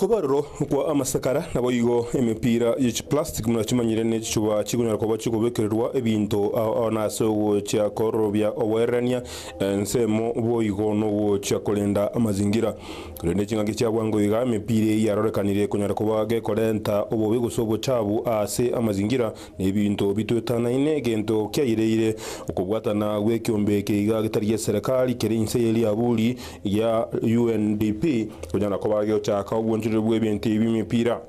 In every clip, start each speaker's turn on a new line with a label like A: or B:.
A: Kobarro kwa amasakara nabo igo emipira y'iki plastic munachimanyire n'ekichuba kigunyara kuba kigubekererwa ebintu onaso kya korobya owerania nsemo boigo no kya kolenda amazingira kurende kingange kya bwango iga emipira yarorekanire kunyara kuba gekorenta obobe gusobo chabu ase amazingira n'ebintu bitwetana ine gento kyayireire okubwatana gwekyombe kiga gitariye serikali kerinse yeli abuli ya UNDP kunyara kuba ge chaka ubunjire bw'ebintu by'imipira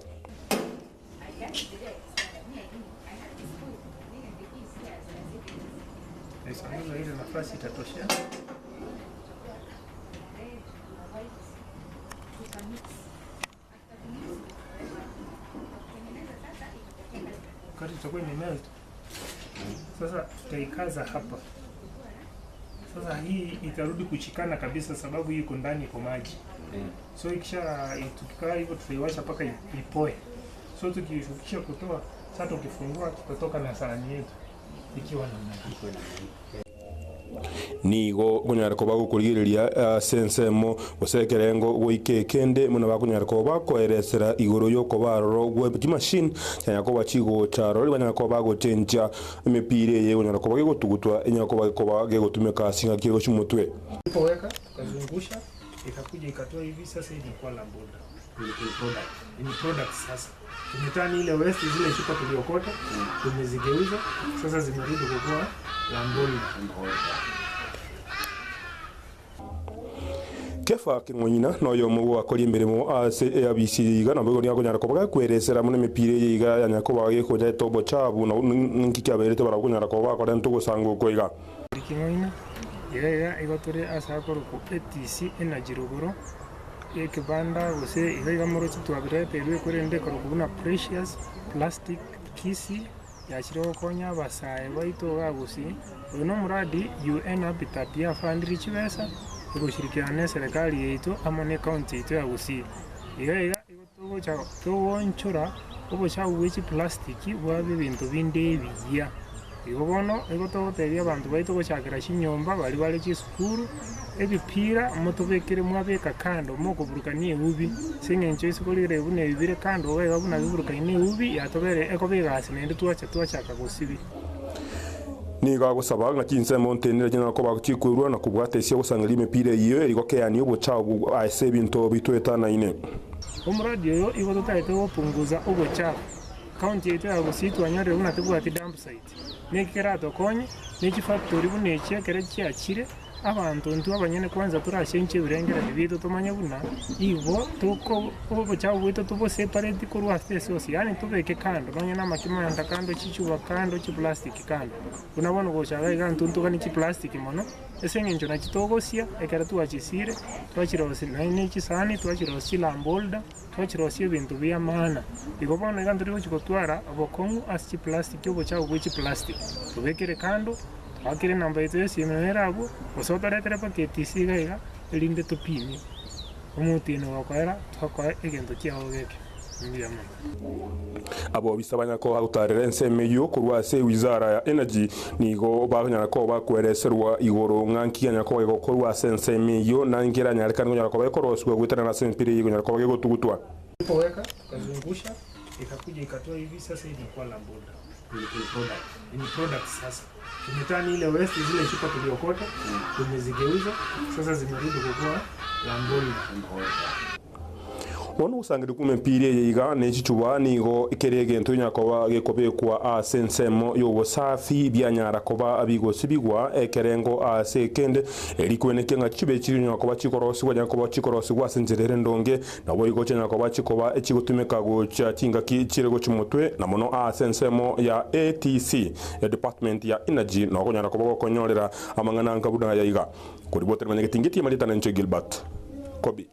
B: ile nafasi itatosha. Kati tutakuwa imemelt. Sasa tutaikaza hapa. Sasa hii itarudi kuchikana kabisa sababu hii iko ndani iko maji. So ikisha tukikaa hivyo tutaiwasha paka ipoe. So tukishukisha kutoa, sasa tukifungua tutatoka na sahani yetu ikiwa namna hii.
A: Nigo kunyara ko bagukuriria sensemo gusekerengo gwikekende muna bakunyara ko bakoeresera igoro yo ko baroro gwe machine cyanya ko bakigo charo banyara ko bagochenja imipire ye kunyara ko bagutugutwa enya ko bagegutumeka singa kiro cyumutwe
B: Weka kazungusha ikakuja ikatoa hivi sasa hivi kwa lamboda ni product sasa tumetani ile waste zile chupa tuliokota tumezigeuza sasa zimerudi kwa lamboda.
A: Kefa kimonyina noyo mugo akori imirimo ase ABC igana bwo nya kunyara ko bagakweresera muri mipire yiga yanya ko bage ko jaito bo chabu no nkikyaberete barakunyara ko bakora ntugo sango ko iga
B: kimonyina yega igotore asakoro ku ATC energy rugoro ekibanda gose iga moro twabire perwe kurende ko kubuna precious plastic kisi yashiro konya basaye baito gagusi uno muradi UN Habitat ya fundri chibesa kushirikiana serikali yetu amone county yetu ya Gusii iga igotogo cha towonchura obo cha uwechi plastiki bwabe bintu binde biya igobono igotogo teria bantu baito gochakira shinyomba bali chisukuru ebipira motobekere mwabeka kando moko burukanie ubi singencho isikolire bune bibire kando oga buna biburukanie ubi yatobere ekobegasi nende twachaka gusibi
A: niga gusaba nga kinse montenere jina ko bakikurwa na kubwatesia gusangari imipire yiyo eriko keyani ubuchabu ase bintu bitwetana ine
B: umuradi yo igo tutaite gupunguza ubuchafu county yetu ya Gusii twanyare una tubwati dump site nekerato konye neki factory buneche kere cyakire abantu ntu abanyene kwanza turashenche birengera bibido tumanye buna ivo tuko ubuchafu bwito tubo separate ko rwase sosi yani tubeke kando nonye na makimanda kando chichuba kando chi plastic kando unabona go shaga igantu ntukani chi plastic mono esengenjo na chitogosia ekera tuachisire twachirose nine chisani twachirose lambolda twachirose bintu bya mana igobona igantu riko chikotwara abokongu as chi plastic ubuchafu bw'ichi plastic tubekere kando akire namba yetu yesimera abo osotaretera paketi siga elinde tupimi umutino wakwera twakwa egento kyawo geke ndiyama
A: abo bisabanya ko utarere nsemeyo kurwase wizara ya energy nigo baganya ko bakwereserwa igoro nkankiyanya ko ego kurwa sensemeyo nangiranya ariko nganya ko bakoroswe gwitana na sempire yigo ko bagego tugutwa
B: weka kazungusha ikakuja ikatoa hivi sasa hivi kwa lamboda ni product sasa tumetani ile waste zile chupa tuliokota tumezigeuza sasa zimerudi kwa lamboda.
A: Wono usangire kumempire yiga nechichuba nigo ikerege ntunya ko gekobekwa asensemo yobusafi byanyara koba abigo sibigwa ekerengo asekende erikweneke nga chibe chirinya ko bachikorosi banya ko bachikorosi gwasenjerere ndonge nabo igo chenya ko bachikoba ekigutumeka go cha kinga kirego chimutwe na mono asensemo ya ATC ya department ya energy no konyara ko bakonyorera amangana nkabuda ya yiga kuri botere manyegetingiti malita na Gilbert Kobi.